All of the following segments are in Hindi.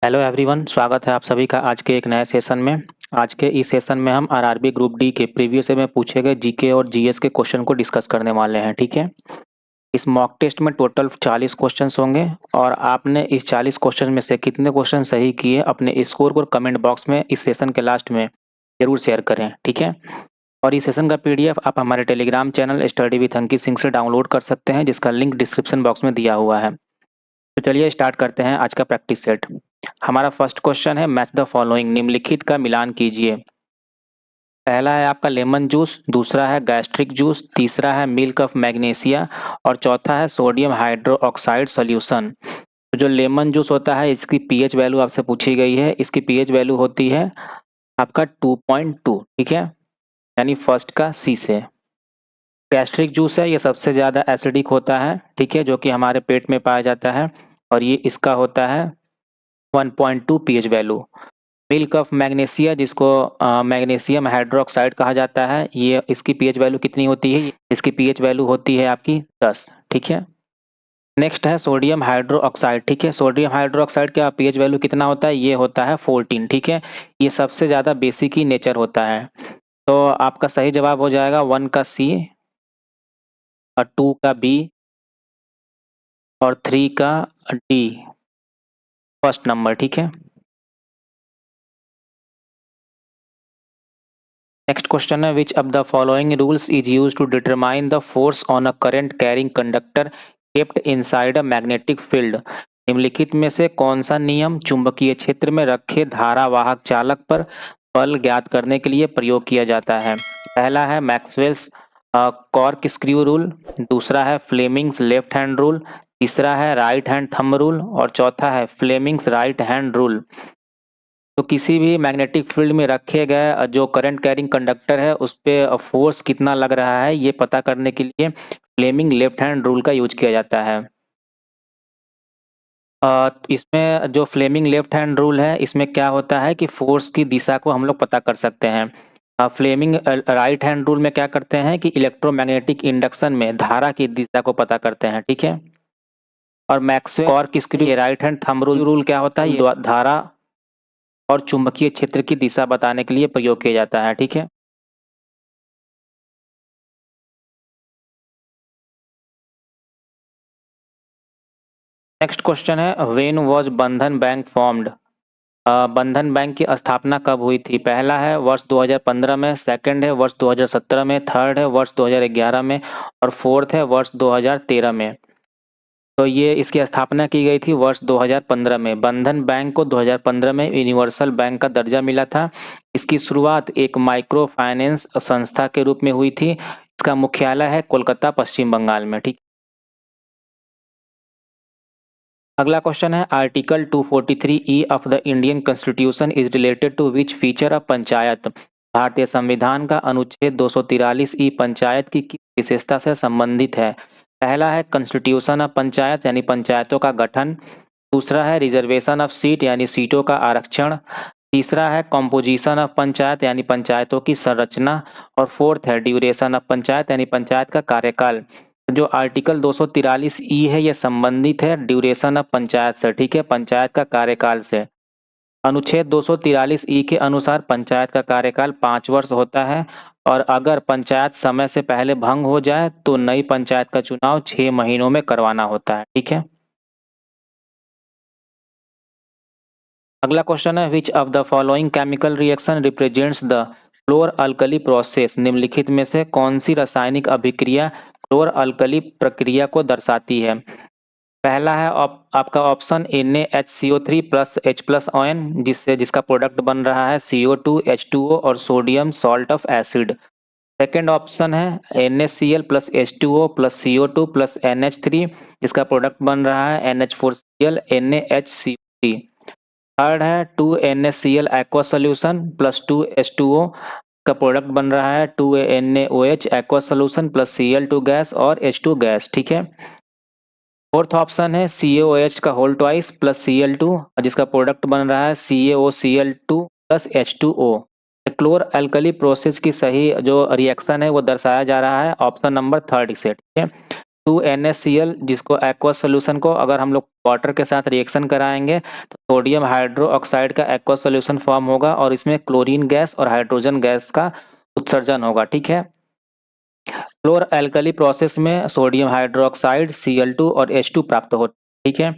हेलो एवरीवन, स्वागत है आप सभी का आज के एक नए सेशन में। आज के इस सेशन में हम आरआरबी ग्रुप डी के प्रीवियस ईयर में पूछे गए जीके और जीएस के क्वेश्चन को डिस्कस करने वाले हैं। ठीक है, इस मॉक टेस्ट में टोटल 40 क्वेश्चंस होंगे और आपने इस 40 क्वेश्चन में से कितने क्वेश्चन सही किए अपने स्कोर को कमेंट बॉक्स में इस सेशन के लास्ट में जरूर शेयर करें। ठीक है, और इस सेशन का पीडीएफ आप हमारे Telegram channel study with Ankit Singh से डाउनलोड कर सकते हैं, जिसका लिंक डिस्क्रिप्शन बॉक्स में दिया हुआ है। तो चलिए स्टार्ट करते हैं आज का प्रैक्टिस सेट। हमारा फर्स्ट क्वेश्चन है मैच द फॉलोइंग, निम्नलिखित का मिलान कीजिए। पहला है आपका लेमन जूस, दूसरा है गैस्ट्रिक जूस, तीसरा है मिल्क ऑफ मैग्नीशिया और चौथा है सोडियम हाइड्रोक्साइड सॉल्यूशन। तो जो लेमन जूस होता है इसकी पीएच वैल्यू आपसे पूछी गई है, इसकी पीएच वैल्यू होती है आपका 2.2। ठीक है, यानी फर्स्ट का सी से। गैस्ट्रिक जूस है, ये सबसे ज़्यादा एसिडिक होता है। ठीक है, जो कि हमारे पेट में पाया जाता है और ये इसका होता है 1.2 pH value. Milk of magnesia, जिसको मैग्नीशियम हाइड्रोक्साइड कहा जाता है, ये इसकी पीएच वैल्यू कितनी होती है? इसकी पीएच वैल्यू होती है आपकी 10। ठीक है, नेक्स्ट है सोडियम हाइड्रोक्साइड। ठीक है, सोडियम हाइड्रोक्साइड का पीएच वैल्यू कितना होता है? ये होता है 14। ठीक है, ये सबसे ज़्यादा बेसिक ही नेचर होता है। तो आपका सही जवाब हो जाएगा 1 का सी और 2 का बी और 3 का डी, फर्स्ट नंबर। ठीक है, नेक्स्ट क्वेश्चन है which of the following rules is used to determine the force on a current carrying conductor kept inside a magnetic field. निम्नलिखित में से कौन सा नियम चुंबकीय क्षेत्र में रखे धारावाहक चालक पर बल ज्ञात करने के लिए प्रयोग किया जाता है? पहला है मैक्सवेल्स कॉर्क स्क्रू रूल, दूसरा है फ्लेमिंग्स लेफ्ट हैंड रूल, तीसरा है राइट हैंड थंब रूल और चौथा है फ्लेमिंग्स राइट हैंड रूल। तो किसी भी मैग्नेटिक फील्ड में रखे गए जो करंट कैरिंग कंडक्टर है उस पे फोर्स कितना लग रहा है, ये पता करने के लिए फ्लेमिंग लेफ्ट हैंड रूल का यूज किया जाता है। इसमें जो फ्लेमिंग लेफ्ट हैंड रूल है इसमें क्या होता है कि फोर्स की दिशा को हम लोग पता कर सकते हैं। फ्लेमिंग राइट हैंड रूल में क्या करते हैं कि इलेक्ट्रोमैग्नेटिक इंडक्शन में धारा की दिशा को पता करते हैं। ठीक है, और Maxwell cork screw right hand thumb rule क्या होता है? ये धारा और चुंबकीय क्षेत्र की दिशा बताने के लिए प्रयोग किया जाता है। ठीक है, नेक्स्ट क्वेश्चन है व्हेन वाज बंधन बैंक फॉर्म्ड। बंधन बैंक की स्थापना कब हुई थी? पहला है वर्ष 2015 में, सेकंड है वर्ष 2017 में, थर्ड है वर्ष 2011 में और फोर्थ है वर्ष 2013 में। तो ये इसकी स्थापना की गई थी वर्ष 2015 में। बंधन बैंक को 2015 में यूनिवर्सल बैंक का दर्जा मिला था। इसकी शुरुआत एक माइक्रो फाइनेंस संस्था के रूप में हुई थी। इसका मुख्यालय है कोलकाता, पश्चिम बंगाल में। ठीक, अगला क्वेश्चन है article 243 of the Indian constitution is related to which feature of panchayat. भारतीय संविधान का अनुच्छेद 243 पंचायत की किस विशेषता से संबंधित है? पहला है कॉन्स्टिट्यूशन ऑफ पंचायत यानी पंचायतों का गठन, दूसरा है रिजर्वेशन ऑफ सीट यानी सीटों का आरक्षण, तीसरा है कॉम्पोजिशन ऑफ पंचायत यानी पंचायतों की संरचना और फोर्थ है ड्यूरेशन ऑफ पंचायत यानी पंचायत का कार्यकाल। जो आर्टिकल 243 है ये संबंधित है ड्यूरेशन ऑफ पंचायत से। ठीक है, पंचायत का कार्यकाल से। अनुच्छेद 243 के अनुसार पंचायत का कार्यकाल 5 वर्ष होता है और अगर पंचायत समय से पहले भंग हो जाए तो नई पंचायत का चुनाव 6 महीनों में करवाना होता है। ठीक है, अगला क्वेश्चन है which of the following chemical reaction represents the क्लोर alkali process. निम्नलिखित में से कौन सी रासायनिक अभिक्रिया क्लोर अल्कली प्रक्रिया को दर्शाती है? पहला है आपका option NaHCO3 plus H plus ON, जिसका प्रोडक्ट बन रहा है CO2 H2O और sodium salt of acid. Second option है NaCl plus H2O plus CO2 plus NH3, जिसका प्रोडक्ट बन रहा है NH4Cl NaHCO3। थर्ड है 2NaCl aqua solution plus 2H2O का प्रोडक्ट बन रहा है 2NaOH aqua solution plus Cl2 gas और H2 गैस। ठीक है, फोर्थ ऑप्शन है CaOH का होल ट्वाइस प्लस Cl2, जिसका प्रोडक्ट बन रहा है CaOCl2 plus H2O। क्लोर alkali process की सही जो रिएक्शन है वो दर्शाया जा रहा है ऑप्शन नंबर थर्ड से। ठीक है, 2NaCl जिसको एक्वस सोल्यूशन को अगर हम लोग वाटर के साथ रिएक्शन कराएंगे तो सोडियम हाइड्रोक्साइड का एक्वस सोल्यूशन फॉर्म होगा और इसमें क्लोरीन गैस और हाइड्रोजन गैस का उत्सर्जन होगा, ठीक है। क्लोर एल्कली प्रोसेस में सोडियम हाइड्रोक्साइड Cl2 और H2 प्राप्त होता है, ठीक है।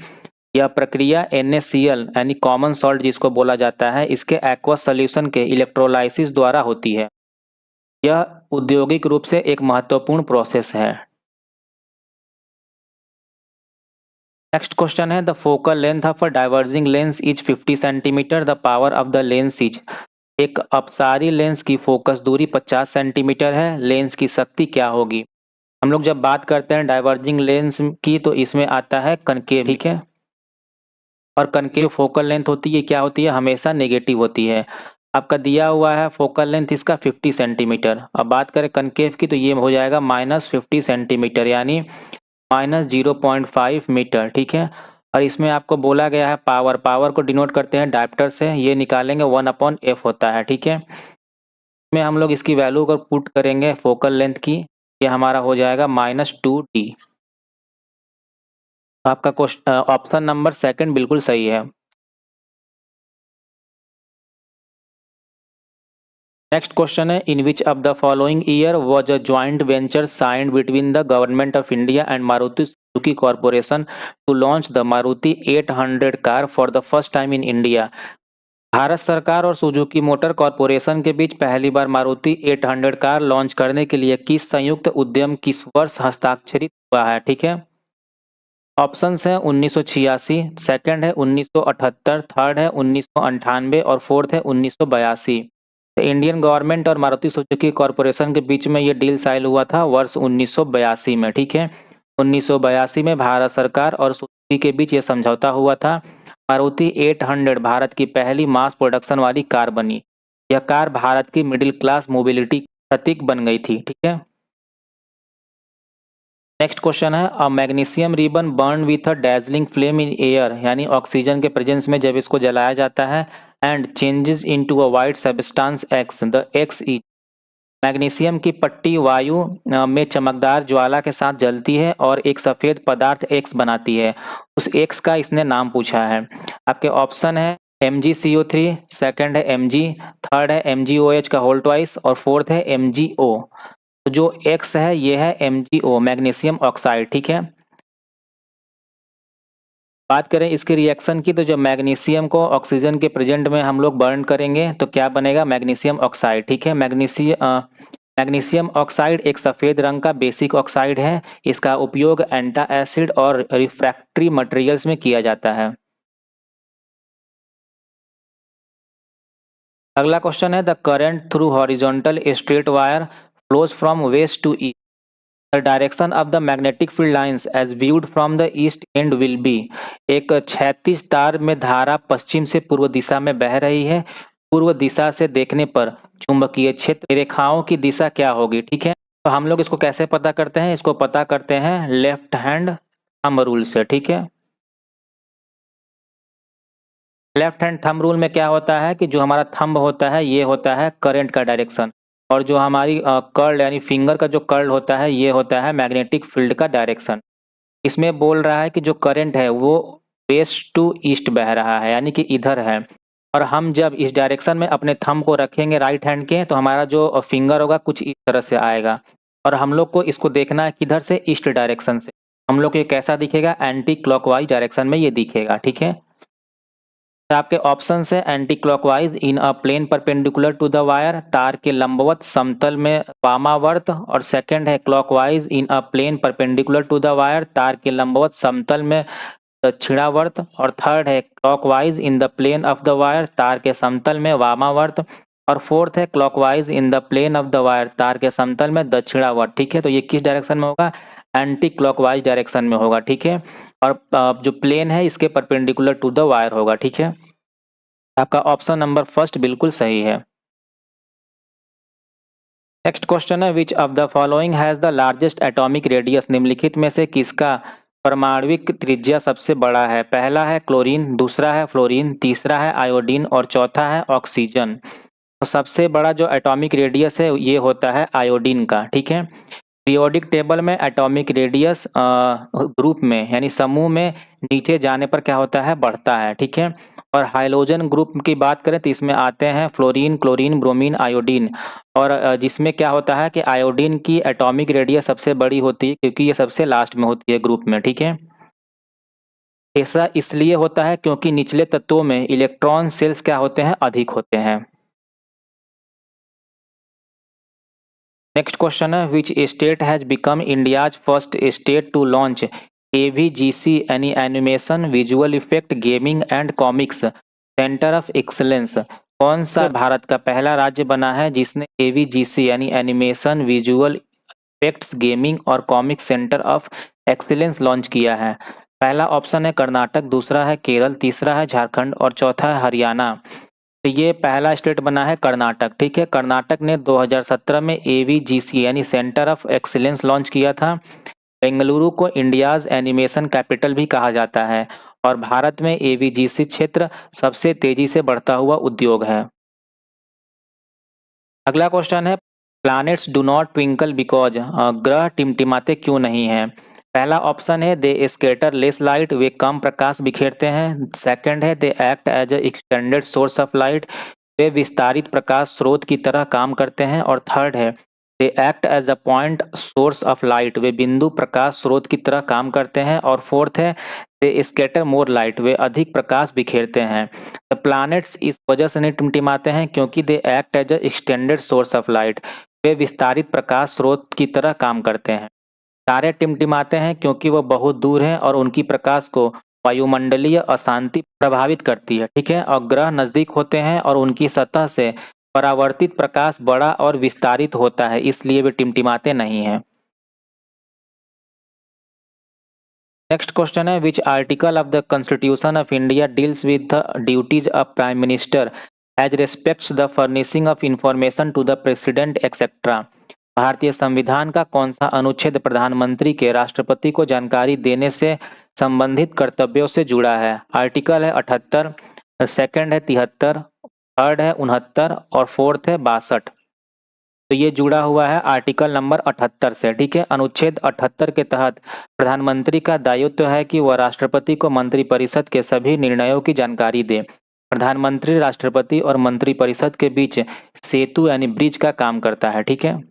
यह प्रक्रिया NaCl यानी कॉमन सॉल्ट जिसको बोला जाता है, इसके एक्वस सोल्यूशन के इलेक्ट्रोलाइसिस द्वारा होती है। यह औद्योगिक रूप से एक महत्वपूर्ण प्रोसेस है। नेक्स्ट क्वेश्चन है, the focal length of a diverging lens is 50 centimetre, the power of the lens is. एक अपसारी लेंस की फोकस दूरी 50 सेंटीमीटर है, लेंस की शक्ति क्या होगी। हम लोग जब बात करते हैं डाइवर्जिंग लेंस की तो इसमें आता है कनकेव, ठीक है। और कनकेव फोकल लेंथ होती है क्या होती है, हमेशा नेगेटिव होती है। आपका दिया हुआ है फोकल लेंथ इसका 50 सेंटीमीटर। अब बात करें कनकेव की तो ये हो जाएगा -50 सेंटीमीटर यानी -0.5 मीटर, ठीक है। और इसमें आपको बोला गया है पावर को डिनोट करते हैं डायप्टर से, ये निकालेंगे 1/f होता है, ठीक है। इसमें हम लोग इसकी वैल्यू अगर पुट करेंगे फोकल लेंथ की, ये हमारा हो जाएगा -2d। तो आपका क्वेश्चन ऑप्शन नंबर सेकंड बिल्कुल सही है। नेक्स्ट क्वेश्चन है, in which of the following year was a joint venture signed between the government of India and Maruti Suzuki corporation to launch the Maruti 800 car for the first time in India. Bharat सरकार और सुजुकी मोटर कॉर्पोरेशन के बीच पहली बार मारुति 800 कार लॉन्च करने के लिए किस संयुक्त उद्यम किस वर्ष हस्ताक्षरित हुआ है, ठीक है। ऑप्शंस है 1986, सेकंड है 1978, थर्ड है 1998 और फोर्थ है 1982। इंडियन गवर्नमेंट और मारुति सुजुकी कॉर्पोरेशन के बीच में ये डील साइन हुआ था वर्ष 1982 में, ठीक है। 1982 में भारत सरकार और सुजुकी के बीच ये समझौता हुआ था। मारुति 800 भारत की पहली मास प्रोडक्शन वाली कार बनी। यह कार भारत की मिडिल क्लास मोबिलिटी प्रतीक बन गई थी, ठीक है। नेक्स्ट क्वेश्चन है, a magnesium ribbon burn with a dazzling flame in air यानी ऑक्सीजन के प्रेजेंस में जब इसको जलाया जाता है and changes into a white substance X, the X is. Magnesium की पट्टी वायु में चमकदार ज्वाला के साथ जलती है और एक सफेद पदार्थ एक्स बनाती है। उस एक्स का इसने नाम पूछा है। आपके ऑप्शन है MgCO3, सेकंड है Mg, थर्ड है MgOH का होल ट्वाइस और फोर्थ है MgO। तो जो एक्स है ये है MgO मैग्नीशियम ऑक्साइड, ठीक है। बात करें इसके रिएक्शन की तो जब मैग्नीशियम को ऑक्सीजन के प्रेजेंट में हम लोग बर्न करेंगे तो क्या बनेगा, मैग्नीशियम ऑक्साइड, ठीक है। मैग्नीशियम ऑक्साइड एक सफ़ेद रंग का बेसिक ऑक्साइड है। इसका उपयोग एंटा एसिड और रिफ्रैक्टरी मटेरियल्स में किया जाता है। अगला क्वेश्चन है, the current through horizontal straight wire flows from west to east, the direction of the magnetic field lines as viewed from the east end will be. एक क्षैतिज तार में धारा पश्चिम से पूर्व दिशा में बह रही है। पूर्व दिशा से देखने पर चुंबकीय क्षेत्र रेखाओं की दिशा क्या होगी, ठीक है। तो हम लोग इसको कैसे पता करते हैं, इसको पता करते हैं लेफ्ट हैंड थंब रूल से, ठीक है। लेफ्ट हैंड थंब रूल में क्या होता है कि जो हमारा थंब होता है ये होता है करंट का डायरेक्शन और जो हमारी कर्ल यानी फिंगर का जो कर्ल होता है ये होता है मैग्नेटिक फील्ड का डायरेक्शन। इसमें बोल रहा है कि जो करंट है वो वेस्ट टू ईस्ट बह रहा है यानी कि इधर है। और हम जब इस डायरेक्शन में अपने थंब को रखेंगे राइट हैंड के तो हमारा जो फिंगर होगा कुछ इस तरह से आएगा और हम लोग को इसको देखना है किधर से, ईस्ट डायरेक्शन से। हम लोग को ये कैसा दिखेगा, एंटी क्लॉकवाइज डायरेक्शन में ये दिखेगा, ठीक है। आपके ऑप्शन है anti clockwise in a plane perpendicular to the wire, तार के लंबवत समतल में वामावर्त, और सेकंड है clockwise in a plane perpendicular to the wire, तार के लंबवत समतल में दक्षिणावर्त, और थर्ड है clockwise in the plane of the wire, तार के समतल में वामावर्त, और फोर्थ है clockwise in the plane of the wire, तार के समतल में दक्षिणावर्त, ठीक है। तो ये किस डायरेक्शन में होगा, एंटी क्लॉकवाइज डायरेक्शन में होगा, ठीक है। और जो प्लेन है इसके परपेंडिकुलर टू द वायर होगा, ठीक है। आपका ऑप्शन नंबर फर्स्ट बिल्कुल सही है। नेक्स्ट क्वेश्चन है, which of the following has the largest atomic radius, निम्नलिखित में से किसका परमाणविक त्रिज्या सबसे बड़ा है। पहला है क्लोरीन, दूसरा है फ्लोरीन, तीसरा है आयोडीन और चौथा है ऑक्सीजन। तो सबसे बड़ा जो एटॉमिक रेडियस है ये होता है आयोडीन का, ठीक है। पीरियोडिक टेबल में एटॉमिक रेडियस ग्रुप में यानी समूह में नीचे जाने पर क्या होता है, बढ़ता है, ठीक है। और हाइड्रोजन ग्रुप की बात करें तो इसमें आते हैं फ्लोरीन, क्लोरीन, ब्रोमीन, आयोडीन। और जिसमें क्या होता है कि आयोडीन की एटॉमिक रेडियस सबसे बड़ी होती है क्योंकि ये सबसे लास्ट में होती है ग्रुप में, ठीक है। ऐसा इसलिए होता है क्योंकि निचले तत्वों में इलेक्ट्रॉन शेल्स क्या होते हैं, अधिक होते हैं। नेक्स्ट क्वेश्चन है, which state has become India's first state to launch AVGC यानी animation, visual effect, gaming and comics centre of excellence. कौन सा भारत का पहला राज्य बना है जिसने एवीजीसी यानी एनिमेशन, विजुअल इफेक्ट्स, गेमिंग और comic centre of excellence launch किया है? पहला ऑप्शन है कर्नाटक, दूसरा है केरल, तीसरा है झारखंड और चौथा है हरियाणा। तो ये पहला स्टेट बना है कर्नाटक, ठीक है। कर्नाटक ने 2017 में एवीजीसी यानी सेंटर ऑफ एक्सीलेंस लॉन्च किया था। बेंगलुरु को इंडियाज एनिमेशन कैपिटल भी कहा जाता है और भारत में एवीजीसी क्षेत्र सबसे तेजी से बढ़ता हुआ उद्योग है। अगला क्वेश्चन है, planets do not twinkle because, ग्रह टिमटिमाते क्यों नहीं हैं? पहला ऑप्शन है दे स्कैटर लेस लाइट, वे कम प्रकाश बिखेरते हैं। सेकंड है they act as a extended source of light, वे विस्तारित प्रकाश स्रोत की तरह काम करते हैं। और थर्ड है they act as a point source of light, वे बिंदु प्रकाश स्रोत की तरह काम करते हैं। और फोर्थ है दे स्कैटर मोर लाइट, वे अधिक प्रकाश बिखेरते हैं। द प्लैनेट्स इस वजह से नहीं टिमटिमाते हैं क्योंकि they act as a extended source of light, वे विस्तारित प्रकाश स्रोत की तरह काम करते हैं। तारे टिमटिमाते हैं क्योंकि वह बहुत दूर हैं और उनकी प्रकाश को वायुमंडलीय अशांति प्रभावित करती है, ठीक है। और ग्रह नजदीक होते हैं और उनकी सतह से परावर्तित प्रकाश बड़ा और विस्तारित होता है, इसलिए वे टिमटिमाते नहीं हैं। नेक्स्ट क्वेश्चन है, which article of the constitution of India deals with the duties of prime minister as respects the furnishing of information to the president etcetera. भारतीय संविधान का कौन सा अनुच्छेद प्रधानमंत्री के राष्ट्रपति को जानकारी देने से संबंधित कर्तव्यों से जुड़ा है? आर्टिकल है 78, सेकंड है 73, थर्ड है 69 और फोर्थ है 62। तो ये जुड़ा हुआ है आर्टिकल नंबर 78 से, ठीक है। अनुच्छेद 78 के तहत प्रधानमंत्री का दायित्व है कि वह राष्ट्रपति को मंत्रिपरिषद के सभी निर्णयों की जानकारी दे। प्रधानमंत्री राष्ट्रपति और मंत्रिपरिषद के बीच सेतु यानी ब्रिज का काम करता है, ठीक है।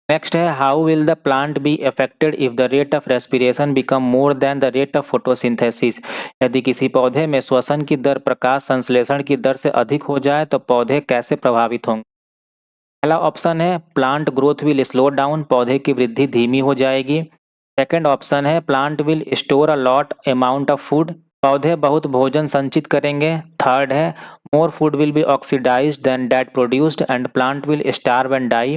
नेक्स्ट है, how will the plant be affected if the rate of respiration become more than the rate of photosynthesis. यदि किसी पौधे में श्वसन की दर प्रकाश संश्लेषण की दर से अधिक हो जाए तो पौधे कैसे प्रभावित होंगे? पहला ऑप्शन है plant growth will slow down, पौधे की वृद्धि धीमी हो जाएगी। सेकंड ऑप्शन है plant will store a lot amount of food, पौधे बहुत भोजन संचित करेंगे। थर्ड है more food will be oxidised than that produced and plant will starve and die,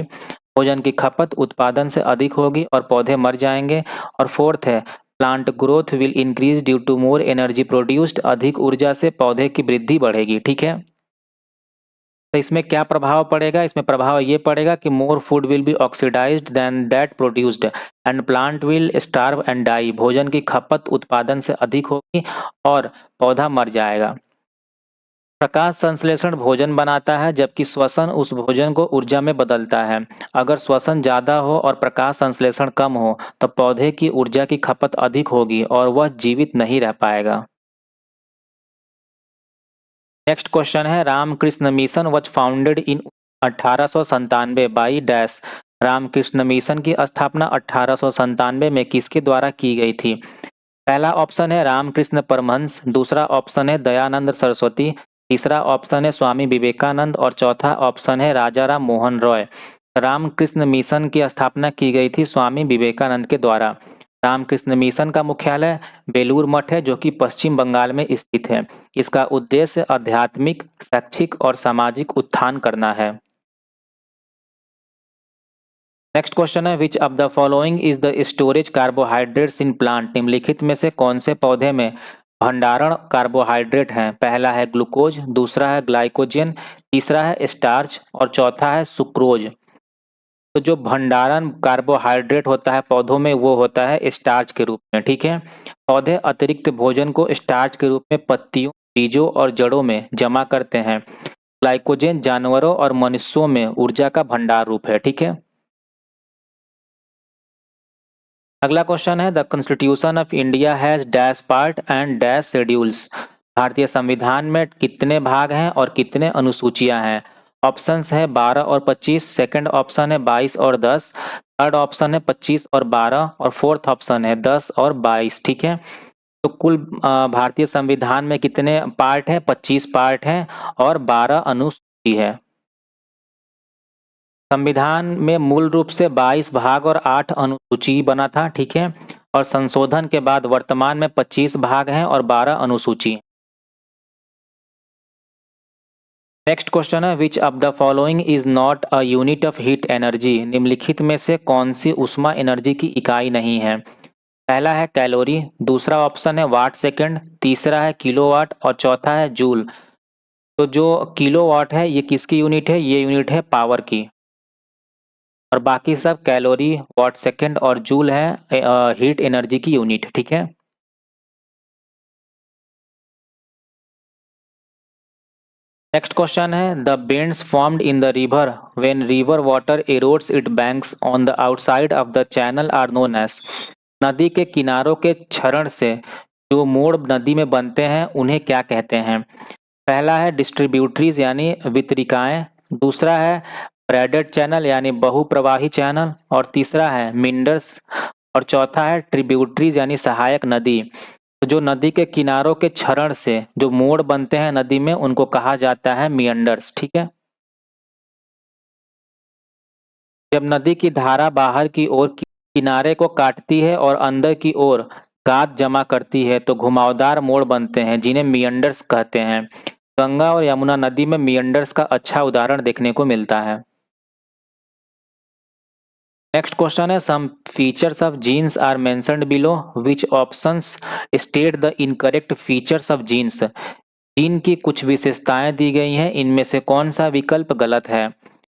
भोजन की खपत उत्पादन से अधिक होगी और पौधे मर जाएंगे। और फोर्थ है plant growth will increase due to more energy produced, अधिक ऊर्जा से पौधे की वृद्धि बढ़ेगी, ठीक है। तो इसमें क्या प्रभाव पड़ेगा? इसमें प्रभाव ये पड़ेगा कि more food will be oxidised than that produced and plant will starve and die, भोजन की खपत उत्पादन से अधिक होगी और पौधा मर जाएगा। प्रकाश संश्लेषण भोजन बनाता है जबकि श्वसन उस भोजन को ऊर्जा में बदलता है। अगर श्वसन ज़्यादा हो और प्रकाश संश्लेषण कम हो तो पौधे की ऊर्जा की खपत अधिक होगी और वह जीवित नहीं रह पाएगा। नेक्स्ट क्वेश्चन है, Ramakrishna Mission was founded in 1897 by dash. Ramakrishna Mission की स्थापना 1897 में किसके द्वारा की गई थी? पहला ऑप्शन है रामकृष्ण परमहंस, दूसरा ऑप्शन है दयानंद सरस्वती, तीसरा ऑप्शन है स्वामी विवेकानंद और चौथा ऑप्शन है राजा राम मोहन रॉय। रामकृष्ण मिशन की स्थापना की गई थी स्वामी विवेकानंद के द्वारा। रामकृष्ण मिशन का मुख्यालय बेलूर मठ है जो कि पश्चिम बंगाल में स्थित है। इसका उद्देश्य आध्यात्मिक, शैक्षिक और सामाजिक उत्थान करना है। नेक्स्ट क्वेश्चन है, which of the following is the storage carbohydrates in plant. निम्नलिखित में से कौन से पौधे में भंडारण कार्बोहाइड्रेट हैं? पहला है ग्लूकोज, दूसरा है ग्लाइकोजन, तीसरा है स्टार्च और चौथा है सुक्रोज। तो जो भंडारण कार्बोहाइड्रेट होता है पौधों में वो होता है स्टार्च के रूप में, ठीक है। पौधे अतिरिक्त भोजन को स्टार्च के रूप में पत्तियों, बीजों और जड़ों में जमा करते हैं। ग्लाइकोजन जानवरों और मनुष्यों में ऊर्जा का भंडार रूप है, ठीक है। अगला क्वेश्चन है the constitution of India has dash part and dash schedules. भारतीय संविधान में कितने भाग हैं और कितने अनुसूचियां हैं? ऑप्शंस है 12 और 25, सेकंड ऑप्शन है 22 और 10, थर्ड ऑप्शन है 25 और 12 और फोर्थ ऑप्शन है 10 और 22। ठीक है, तो कुल भारतीय संविधान में कितने पार्ट हैं? 25 पार्ट हैं और 12 अनुसूची है। संविधान में मूल रूप से 22 भाग और 8 अनुसूची बना था। ठीक है, और संशोधन के बाद वर्तमान में 25 भाग हैं और 12 अनुसूची। नेक्स्ट क्वेश्चन है which of the following is not a unit of heat energy. निम्नलिखित में से कौन सी ऊष्मा एनर्जी की इकाई नहीं है? पहला है कैलोरी, दूसरा ऑप्शन है वाट सेकंड, तीसरा है किलोवाट और चौथा है जूल। तो जो किलोवाट है ये किसकी यूनिट है? ये यूनिट है पावर की, और बाकी सब कैलोरी, वाट सेकंड और जूल है हीट एनर्जी की यूनिट। ठीक है, नेक्स्ट क्वेश्चन है the bends formed in the river when river water erodes it banks on the outside of the channel are known as. नदी के किनारों के क्षरण से जो मोड़ नदी में बनते हैं उन्हें क्या कहते हैं? पहला है डिस्ट्रीब्यूटरीज यानी वितरिकाएं, दूसरा है ब्रैडेड चैनल यानी बहुप्रवाही चैनल, और तीसरा है मिंडर्स, और चौथा है ट्रिब्यूटरीज यानी सहायक नदी। तो जो नदी के किनारों के क्षरण से जो मोड़ बनते हैं नदी में उनको कहा जाता है मियंडर्स। ठीक है, जब नदी की धारा बाहर की ओर किनारे को काटती है और अंदर की ओर गाद जमा करती है तो घुमावदार मोड़ बनते हैं जिन्हें मियंडर्स कहते हैं। गंगा और यमुना नदी में मियंडर्स का अच्छा उदाहरण देखने को मिलता है। नेक्स्ट क्वेश्चन है some features of genes are mentioned below which options state the incorrect features of genes. Gene की कुछ विशेषताएं दी गई हैं, इनमें से कौन सा विकल्प गलत है?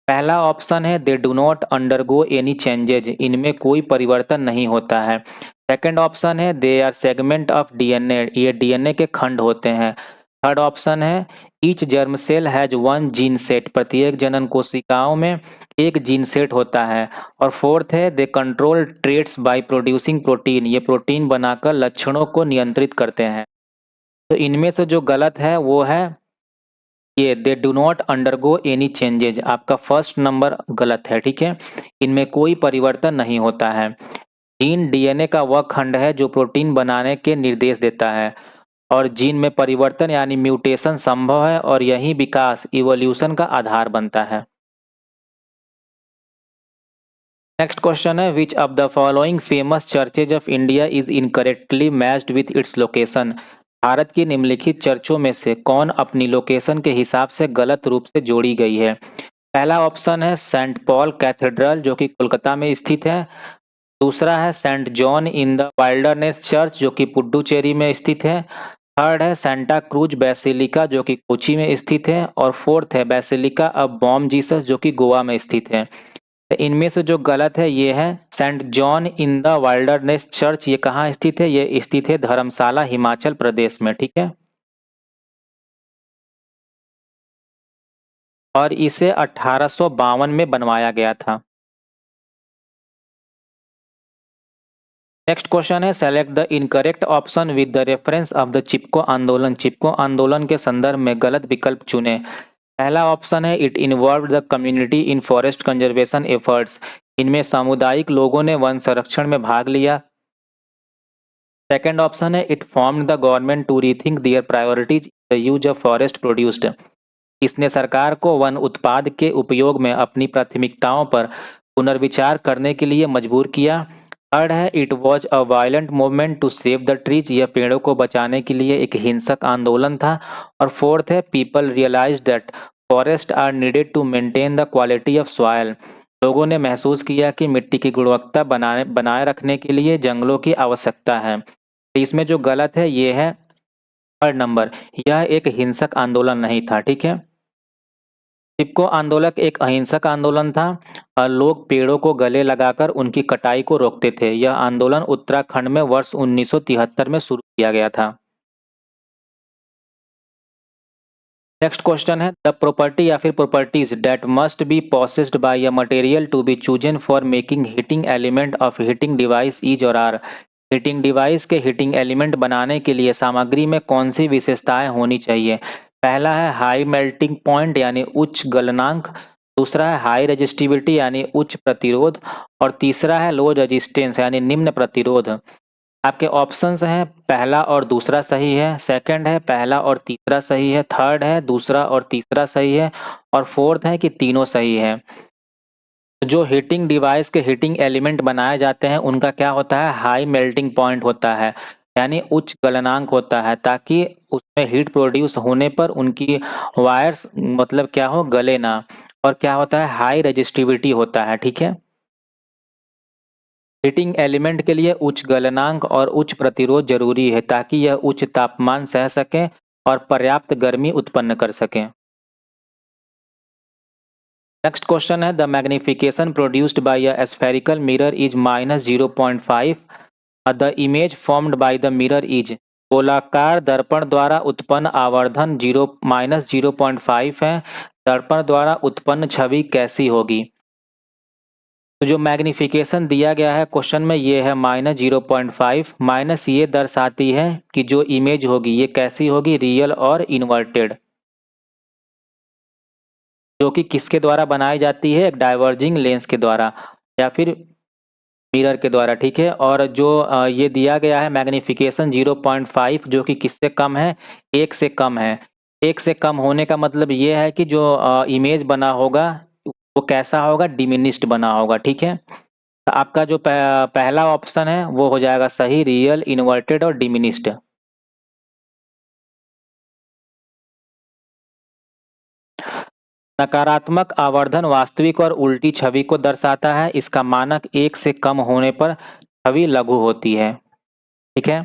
पहला ऑप्शन है they do not undergo any changes, इनमें कोई परिवर्तन नहीं होता है। सेकंड ऑप्शन है they are segment of DNA, ये डीएनए के खंड होते हैं। थर्ड ऑप्शन है each germ cell has one gene set, प्रत्येक जनन कोशिकाओं में एक जीन सेट होता है। और फोर्थ है they control traits by producing protein, ये प्रोटीन बनाकर लक्षणों को नियंत्रित करते हैं। तो इनमें से जो गलत है वो है ये दे do not undergo any changes, आपका फर्स्ट नंबर गलत है। ठीक है, इनमें कोई परिवर्तन नहीं होता है। जीन डीएनए का वह खंड है जो प्रोटीन बनाने के निर्देश देता है, और जीन में परिवर्तन यानी म्यूटेशन संभव है और यही विकास इवोल्यूशन का आधार बनता है। नेक्स्ट क्वेश्चन है which of the following famous churches of India is incorrectly matched with its location. Bharat की निम्नलिखित चर्चों में से कौन अपनी लोकेशन के हिसाब से गलत रूप से जोड़ी गई है? पहला ऑप्शन है सेंट पॉल कैथेड्रल जो कि कोलकाता में स्थित है, दूसरा है saint John in the wilderness church जो कि पुडुचेरी में स्थित है, थर्ड है सेंटा क्रूज बेसिलिका जो कि कोची में स्थित है, और फोर्थ है बेसिलिका ऑफ बॉम जीसस जो कि गोवा में स्थित है। तो इनमें से जो गलत है ये है saint John in the wilderness church. ये कहाँ स्थित है? ये स्थित है धर्मशाला हिमाचल प्रदेश में। ठीक है, और इसे 1852 में बनवाया गया था। नेक्स्ट क्वेश्चन है select the incorrect option with the reference of the Chipko Andolan. Chipko आंदोलन के संदर्भ में गलत विकल्प चुने। पहला ऑप्शन है it involve the community in forest conservation efforts, इनमें सामुदायिक लोगों ने वन संरक्षण में भाग लिया। सेकंड ऑप्शन है it formed the government to rethink their priorities the use of forest produced, इसने सरकार को वन उत्पाद के उपयोग में अपनी प्राथमिकताओं पर पुनर्विचार करने के लिए मजबूर किया। थर्ड है it was a violent movement to save the trees, यह पेड़ों को बचाने के लिए एक हिंसक आंदोलन था। और फोर्थ है people realize that forest are needed to maintain the quality of soil, लोगों ने महसूस किया कि मिट्टी की गुणवत्ता बनाए रखने के लिए जंगलों की आवश्यकता है। तो इसमें जो गलत है ये है थर्ड नंबर, यह एक हिंसक आंदोलन नहीं था। ठीक है, चिपको आंदोलन एक अहिंसक आंदोलन था और लोग पेड़ों को गले लगाकर उनकी कटाई को रोकते थे। यह आंदोलन उत्तराखंड में वर्ष 1973 में शुरू किया गया था। नेक्स्ट क्वेश्चन है द प्रॉपर्टी या फिर properties that must be possessed by a material to be chosen for making heating element of heating device is और आर। हीटिंग डिवाइस के हीटिंग एलिमेंट बनाने के लिए सामग्री में कौन सी विशेषताएं होनी चाहिए? पहला है हाई मेल्टिंग पॉइंट यानी उच्च गलनांक, दूसरा है हाई रेजिस्टिविटी यानी उच्च प्रतिरोध, और तीसरा है लो रेजिस्टेंस यानी निम्न प्रतिरोध। आपके ऑप्शंस हैं पहला और दूसरा सही है, सेकंड है पहला और तीसरा सही है, थर्ड है दूसरा और तीसरा सही है, और फोर्थ है कि तीनों सही है। जो हीटिंग डिवाइस के हीटिंग एलिमेंट बनाए जाते हैं उनका क्या होता है? हाई मेल्टिंग पॉइंट होता है यानी उच्च गलनांक होता है, ताकि उसमें हीट प्रोड्यूस होने पर उनकी वायर्स मतलब क्या हो, गले ना। और क्या होता है? हाई रेजिस्टिविटी होता है। ठीक है, हीटिंग एलिमेंट के लिए उच्च गलनांक और उच्च प्रतिरोध जरूरी है ताकि यह उच्च तापमान सह सकें और पर्याप्त गर्मी उत्पन्न कर सकें। नेक्स्ट क्वेश्चन है the magnification produced by a spherical mirror is -0.5। The image formed by the mirror is. गोलाकार दर्पण द्वारा उत्पन्न आवर्धन -0.5 है। दर्पण द्वारा उत्पन्न छवि कैसी होगी? तो जो मैग्निफिकेशन दिया गया है क्वेश्चन में ये है -0.5। माइनस ये दर्शाती है कि जो इमेज होगी ये कैसी होगी, रियल और इन्वर्टेड, जो कि किसके द्वारा बनाई जाती है? एक डाइवर्जिंग लेंस के द्वारा या फिर मिरर के द्वारा। ठीक है, और जो ये दिया गया है मैग्निफिकेशन 0.5 जो कि किससे कम है? 1 से कम है। 1 से कम होने का मतलब ये है कि जो इमेज बना होगा वो कैसा होगा? डिमिनिश्ड बना होगा। ठीक है, तो आपका जो पहला ऑप्शन है वो हो जाएगा सही, रियल, इन्वर्टेड और डिमिनिश्ड। नकारात्मक आवर्धन वास्तविक और उल्टी छवि को दर्शाता है। इसका मानक 1 से कम होने पर छवि लघु होती है। ठीक है,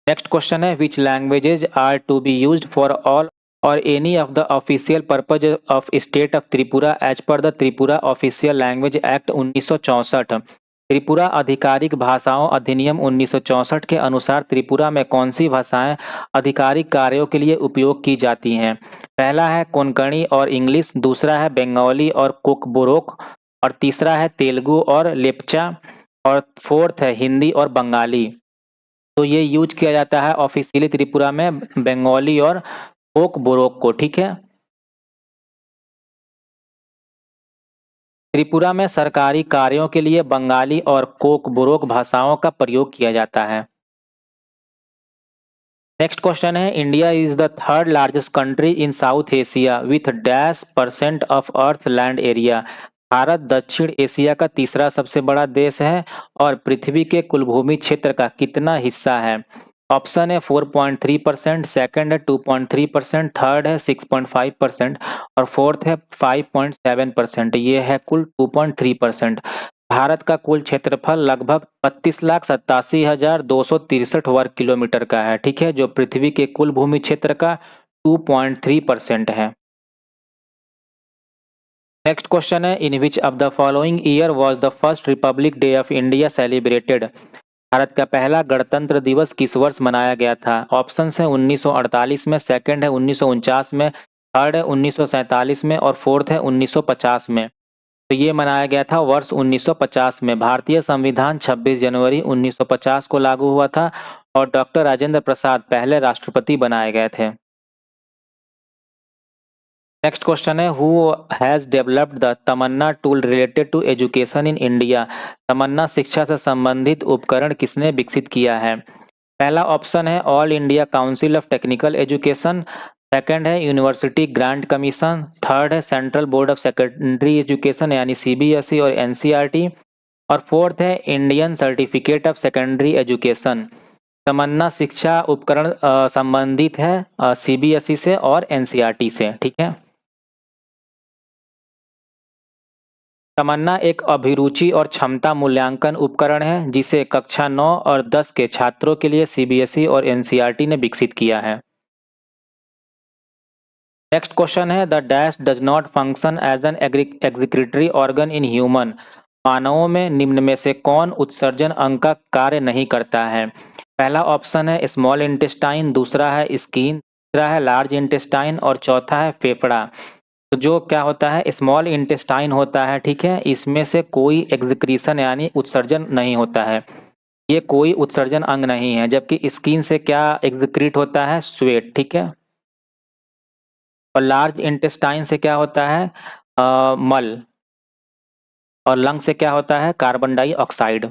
नेक्स्ट क्वेश्चन है which languages are to be used for all or any of the official purpose of state of Tripura as per the Tripura official language act 1964। Tripura आधिकारिक भाषाओं अधिनियम 1964 के अनुसार त्रिपुरा में कौन सी भाषाएं आधिकारिक कार्यों के लिए उपयोग की जाती हैं? पहला है कोंकणी और इंग्लिश, दूसरा है बंगाली और कोकबोरोक, और तीसरा है तेलुगु और लेप्चा, और फोर्थ है हिंदी और बंगाली। तो ये यूज किया जाता है ऑफिशियली त्रिपुरा में बंगाली और कोकबोरोक को। ठीक है, त्रिपुरा में सरकारी कार्यों के लिए बंगाली और कोकबोरोक भाषाओं का प्रयोग किया जाता है। नेक्स्ट क्वेश्चन है India is the third largest country in south Asia with %% of earth land area. Bharat दक्षिण एशिया का तीसरा सबसे बड़ा देश है और पृथ्वी के कुल भूमि क्षेत्र का कितना हिस्सा है? ऑप्शन है 4.3%, सेकंड है 2.3%, थर्ड है 6.5% और फोर्थ है 5.7%। ये है कुल 2.3%। भारत का कुल क्षेत्रफल लगभग 32,87,263 वर्ग किलोमीटर का है। ठीक है, जो पृथ्वी के कुल भूमि क्षेत्र का 2.3% है। नेक्स्ट क्वेश्चन है in which of the following year was the first republic day of India celebrated. भारत का पहला गणतंत्र दिवस किस वर्ष मनाया गया था? ऑप्शंस है 1948 में, सेकंड है 1949 में, थर्ड है 1947 में और फोर्थ है 1950 में। तो ये मनाया गया था वर्ष 1950 में। भारतीय संविधान 26 जनवरी 1950 को लागू हुआ था और डॉक्टर राजेंद्र प्रसाद पहले राष्ट्रपति बनाए गए थे। नेक्स्ट क्वेश्चन है who has developed the Tamanna tool related to education in India. Tamanna शिक्षा से संबंधित उपकरण किसने विकसित किया है? पहला ऑप्शन है all India council of technical education, second है यूनिवर्सिटी ग्रांट कमीशन, थर्ड है central board of secondary education यानी सीबीएसई और एनसीईआरटी, और फोर्थ है Indian certificate of secondary education. Tamanna शिक्षा उपकरण संबंधित है सीबीएसई से और एनसीईआरटी से। ठीक है, तमन्ना एक अभिरुचि और क्षमता मूल्यांकन उपकरण है जिसे कक्षा 9 और 10 के छात्रों के लिए सीबीएसई और एनसीईआरटी ने विकसित किया है। नेक्स्ट क्वेश्चन है the dash does not function as an excretory organ in human. मानवों में निम्न में से कौन उत्सर्जन अंग का कार्य नहीं करता है? पहला ऑप्शन है स्मॉल इंटेस्टाइन, दूसरा है स्किन, तीसरा है लार्ज इंटेस्टाइन और चौथा है फेफड़ा। तो जो क्या होता है स्मॉल इंटेस्टाइन होता है, ठीक है, इसमें से कोई एक्सक्रीशन यानी उत्सर्जन नहीं होता है, ये कोई उत्सर्जन अंग नहीं है। जबकि स्किन से क्या एक्सक्रीट होता है, स्वेट, ठीक है। और लार्ज इंटेस्टाइन से क्या होता है, मल। और लंग से क्या होता है, कार्बन डाइऑक्साइड।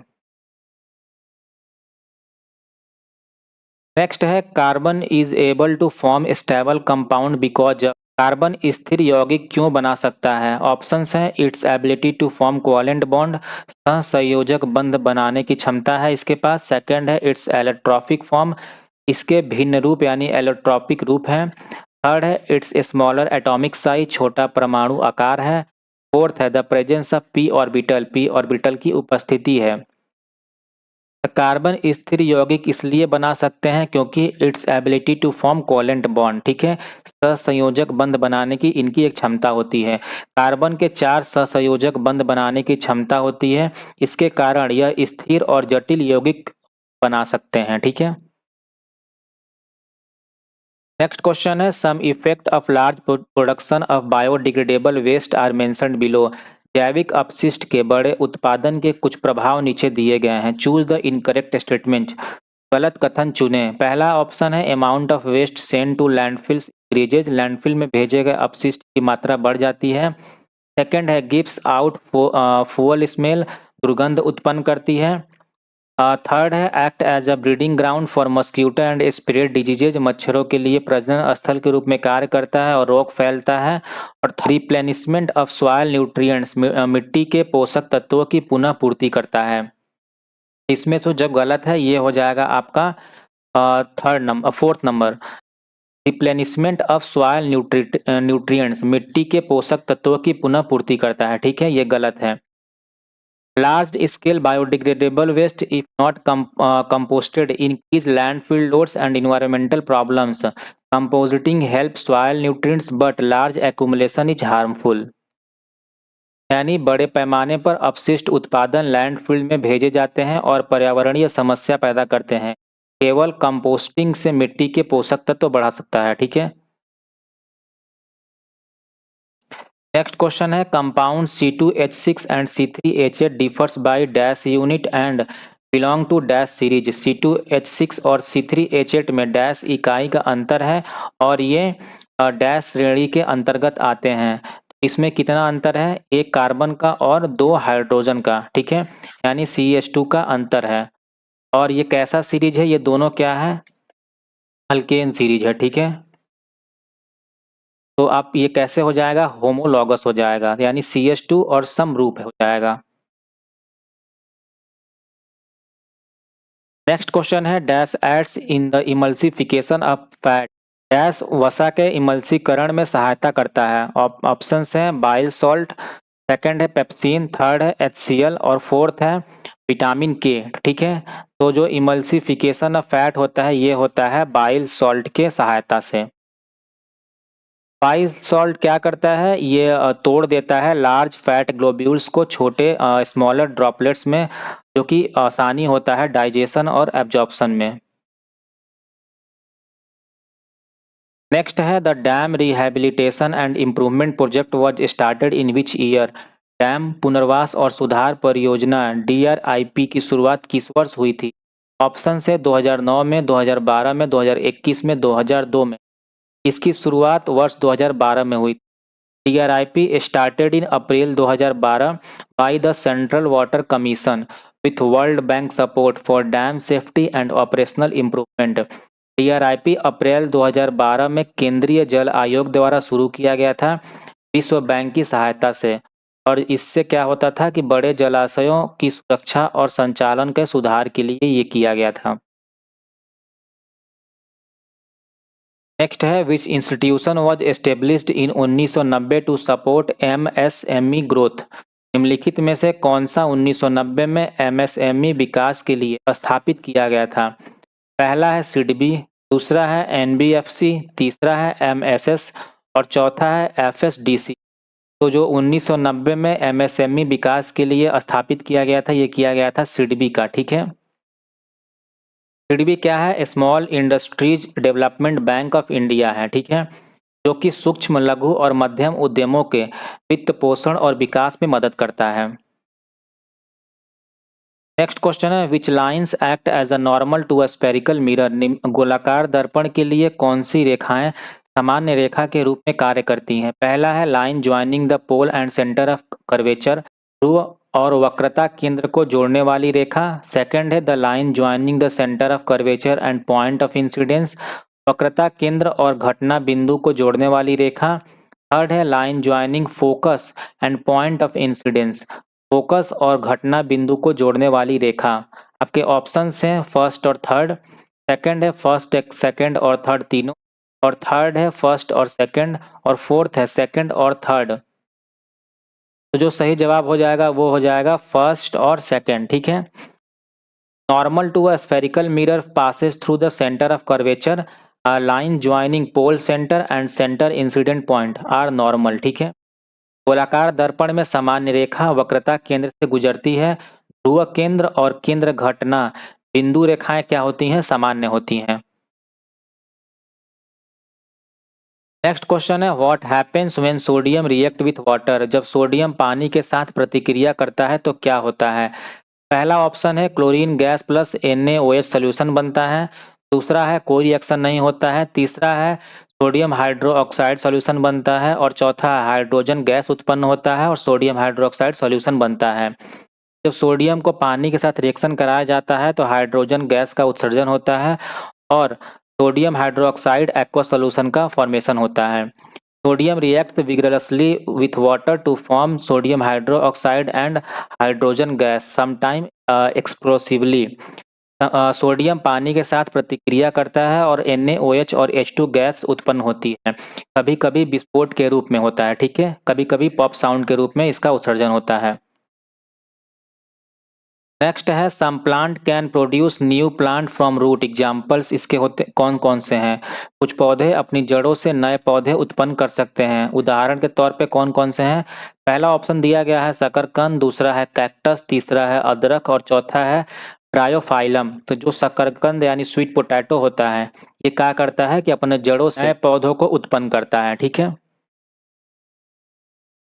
नेक्स्ट है carbon is able to form stable compound because. Carbon स्थिर यौगिक क्यों बना सकता है? ऑप्शंस हैं its ability to form covalent bond, सहसंयोजक बंध बनाने की क्षमता है इसके पास। सेकंड है इट्स एलोट्रॉपिक फॉर्म, इसके भिन्न रूप यानी एलोट्रॉपिक रूप हैं। थर्ड है इट्स स्मॉलर एटॉमिक साइज, छोटा परमाणु आकार है। फोर्थ है the presence of P orbital, P orbital की उपस्थिति है। कार्बन स्थिर यौगिक इसलिए बना सकते हैं क्योंकि its ability to form covalent bond, ठीक है, सहसंयोजक बंध बनाने की इनकी एक क्षमता होती है। कार्बन के 4 सहसंयोजक बंध बनाने की क्षमता होती है, इसके कारण यह स्थिर और जटिल यौगिक बना सकते हैं, ठीक है। नेक्स्ट क्वेश्चन है some effect of large production of biodegradable waste are mentioned below. जैविक अपशिष्ट के बड़े उत्पादन के कुछ प्रभाव नीचे दिए गए हैं। चूज द इनकरेक्ट स्टेटमेंट, गलत कथन चुनें। पहला ऑप्शन है amount of waste send to landfills increases, landfill में भेजे गए अपशिष्ट की मात्रा बढ़ जाती है। सेकंड है गिव्स आउट फुअल स्मेल, दुर्गंध उत्पन्न करती है। थर्ड है act as a breeding ground for mosquito and spread diseases, मच्छरों के लिए प्रजनन स्थल के रूप में कार्य करता है और रोग फैलता है। और रिप्लेनिशमेंट ऑफ सॉइल न्यूट्रिएंट्स, मिट्टी के पोषक तत्वों की पुनः पूर्ति करता है। इसमें से जब गलत है ये हो जाएगा आपका fourth number, replenishment of soil nutrients, मिट्टी के पोषक तत्वों की पुनः पूर्ति करता है, ठीक है, ये गलत है। Large scale biodegradable waste, if not composted, increase landfill loads and environmental problems. Composting helps soil nutrients, but large accumulation is harmful. यानी बड़े पैमाने पर अपशिष्ट उत्पादन लैंडफिल में भेजे जाते हैं और पर्यावरणीय समस्या पैदा करते हैं। केवल कंपोस्टिंग से मिट्टी के पोषक तत्व बढ़ा सकता है, ठीक है। नेक्स्ट क्वेश्चन है compound C2H6 and C3H8 differs by dash unit and belong to dash series. C2H6 और C3H8 में डैश इकाई का अंतर है और ये डैश श्रेणी के अंतर्गत आते हैं। इसमें कितना अंतर है, एक कार्बन का और 2 हाइड्रोजन का, ठीक है, यानी CH2 का अंतर है। और ये कैसा सीरीज है, ये दोनों क्या है, अल्केन सीरीज है, ठीक है। तो आप ये कैसे हो जाएगा, होमोलॉगस हो जाएगा, यानी CH2 और समरूप हो जाएगा। नेक्स्ट क्वेश्चन है dash aids in the emulsification of fat. Dash वसा के इमल्सीकरण में सहायता करता है। ऑप्शंस हैं बाइल सॉल्ट, सेकंड है पेप्सिन, थर्ड है HCl और फोर्थ है विटामिन के, ठीक है। तो जो इमल्सिफिकेशन ऑफ फैट होता है ये होता है बाइल सॉल्ट के सहायता से। बाइल सॉल्ट क्या करता है, ये तोड़ देता है लार्ज फैट ग्लोब्यूल्स को छोटे स्मॉलर ड्रॉपलेट्स में, जो कि आसानी होता है डाइजेशन और एब्जॉर्प्शन में। नेक्स्ट है the dam rehabilitation and improvement project was started in which year. Dam पुनर्वास और सुधार परियोजना DRIP की शुरुआत किस वर्ष हुई थी? ऑप्शन है 2009 में, 2012 में, 2021 में, 2002 में। इसकी शुरुआत वर्ष 2012 में हुई। DRIP started in April 2012 by the central water commission with world bank support for dam safety and operational improvement. DRIP अप्रैल 2012 में केंद्रीय जल आयोग द्वारा शुरू किया गया था विश्व बैंक की सहायता से। और इससे क्या होता था कि बड़े जलाशयों की सुरक्षा और संचालन के सुधार के लिए ये किया गया था। नेक्स्ट है which institution was established in 1990 to support MSME growth. निम्नलिखित में से कौन सा 1990 में MSME विकास के लिए स्थापित किया गया था? पहला है SIDBI, दूसरा है NBFC, तीसरा है MSS और चौथा है FSDC। तो जो 1990 में MSME विकास के लिए स्थापित किया गया था ये किया गया था SIDBI का, ठीक है। सिडबी क्या है? Small industries development bank of India है, ठीक है, जो कि सूक्ष्म, लघु और मध्यम उद्यमों के वित्त पोषण और विकास में मदद करता है। नेक्स्ट क्वेश्चन है which lines act as a normal to a spherical mirror. गोलाकार दर्पण के लिए कौन सी रेखाएं सामान्य रेखा के रूप में कार्य करती हैं? पहला है line joining the pole and centre of curvature, ध्रुव और वक्रता केंद्र को जोड़ने वाली रेखा। सेकंड है the line joining the centre of curvature and point of incidence, वक्रता केंद्र और घटना बिंदु को जोड़ने वाली रेखा। थर्ड है line joining focus and point of incidence, focus और घटना बिंदु को जोड़ने वाली रेखा। आपके ऑप्शंस हैं फर्स्ट और थर्ड, सेकंड है फर्स्ट सेकंड और थर्ड तीनों, और थर्ड है फर्स्ट और सेकंड, और फोर्थ है सेकंड और थर्ड। तो जो सही जवाब हो जाएगा वो हो जाएगा फर्स्ट और सेकंड, ठीक है। Normal to a spherical mirror passes through the centre of curvature, line joining pole centre and centre incident point are normal, ठीक है। गोलाकार दर्पण में सामान्य रेखा वक्रता केंद्र से गुजरती है, ध्रुव केंद्र और केंद्र घटना बिंदु रेखाएं क्या होती हैं? सामान्य होती हैं। नेक्स्ट क्वेश्चन है what happens when sodium react with water. जब सोडियम पानी के साथ प्रतिक्रिया करता है तो क्या होता है? पहला ऑप्शन है chlorine gas plus NaOH solution बनता है। दूसरा है कोई रिएक्शन नहीं होता है। तीसरा है सोडियम हाइड्रोक्साइड सॉल्यूशन बनता है। और चौथा हाइड्रोजन गैस उत्पन्न होता है और सोडियम हाइड्रोक्साइड सॉल्यूशन बनता है। जब सोडियम को पानी के साथ रिएक्शन कराया जाता है तो हाइड्रोजन गैस का उत्सर्जन होता है और सोडियम हाइड्रोक्साइड एक्वा सॉल्यूशन का फॉर्मेशन होता है। Sodium reacts vigorously with water to form sodium hydroxide and hydrogen gas sometime explosively. Sodium पानी के साथ प्रतिक्रिया करता है और NaOH और H2 गैस उत्पन्न होती है। कभी कभी विस्फोट के रूप में होता है, ठीक है, कभी कभी पॉप साउंड के रूप में इसका उत्सर्जन होता है। नेक्स्ट है some plant can produce new plant from root. Examples इसके होते कौन कौन से हैं? कुछ पौधे अपनी जड़ों से नए पौधे उत्पन्न कर सकते हैं। उदाहरण के तौर पे कौन कौन से हैं? पहला ऑप्शन दिया गया है शकरकंद, दूसरा है कैक्टस, तीसरा है अदरक और चौथा है ब्रायोफाइलम। तो जो शकरकंद यानी स्वीट पोटैटो होता है ये क्या करता है कि अपने जड़ों से नए पौधों को उत्पन्न करता है, ठीक है।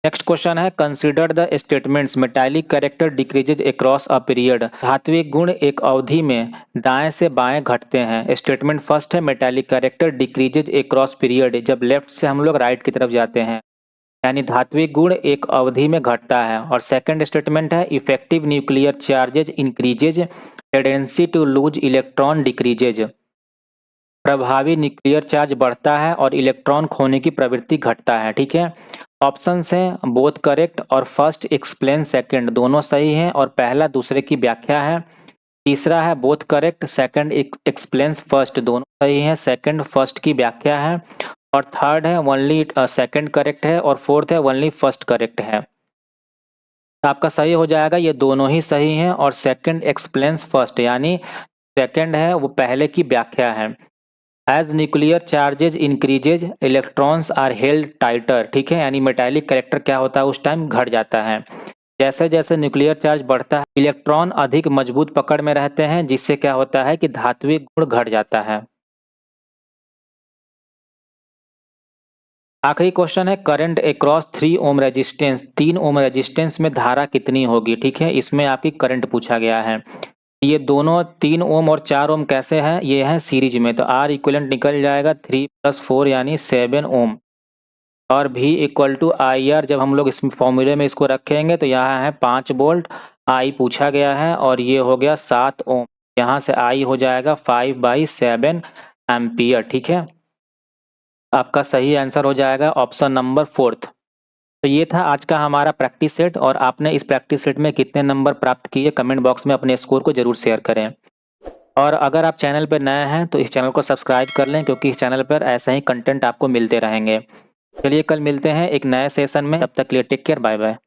नेक्स्ट क्वेश्चन है consider the statements metallic character decreases across a period. धात्विक गुण एक अवधि में दाएं से बाएं घटते हैं। स्टेटमेंट फर्स्ट है metallic character decreases across period, जब लेफ्ट से हम लोग राइट की तरफ जाते हैं यानी धात्विक गुण एक अवधि में घटता है। और सेकंड स्टेटमेंट है effective nuclear charges increases, tendency to lose electron decreases, प्रभावी न्यूक्लियर चार्ज बढ़ता है और इलेक्ट्रॉन खोने की प्रवृत्ति घटता है, ठीक है। ऑप्शंस हैं बोथ करेक्ट और फर्स्ट एक्सप्लेन सेकंड, दोनों सही हैं और पहला दूसरे की व्याख्या है। तीसरा है both correct second explains first, दोनों सही हैं, सेकंड फर्स्ट की व्याख्या है। और थर्ड है ओनली सेकंड करेक्ट है और फोर्थ है ओनली फर्स्ट करेक्ट है। तो आपका सही हो जाएगा ये दोनों ही सही हैं और सेकंड एक्सप्लेन्स फर्स्ट यानी सेकंड है वो पहले की व्याख्या है। As nuclear charges increases electrons are held tighter, ठीक है, यानी मेटालिक कैरेक्टर क्या होता है उस टाइम घट जाता है। जैसे जैसे न्यूक्लियर चार्ज बढ़ता है इलेक्ट्रॉन अधिक मजबूत पकड़ में रहते हैं जिससे क्या होता है कि धात्विक गुण घट जाता है। आखिरी क्वेश्चन है current across 3 ohm resistance. 3 ohm resistance में धारा कितनी होगी, ठीक है, इसमें आपकी करंट पूछा गया है। ये दोनों 3 ओम और 4 ओम कैसे हैं? ये है सीरीज में, तो R इक्वलेंट निकल जाएगा 3 + 4 यानी 7 ओम और V इक्वल टू IR। जब हम लोग इस फॉर्मूले में इसको रखेंगे तो यहाँ है 5 वोल्ट, I पूछा गया है और ये हो गया 7 ओम, यहाँ से I हो जाएगा 5/7 एम्पियर, ठीक है। आपका सही आंसर हो जाएगा ऑप्शन नंबर 4th। तो ये था आज का हमारा प्रैक्टिस सेट और आपने इस प्रैक्टिस सेट में कितने नंबर प्राप्त किए कमेंट बॉक्स में अपने स्कोर को जरूर शेयर करें। और अगर आप चैनल पर नए हैं तो इस चैनल को सब्सक्राइब कर लें क्योंकि इस चैनल पर ऐसे ही कंटेंट आपको मिलते रहेंगे। चलिए कल मिलते हैं एक नए सेशन में, तब तक के लिए टेक केयर, बाय बाय।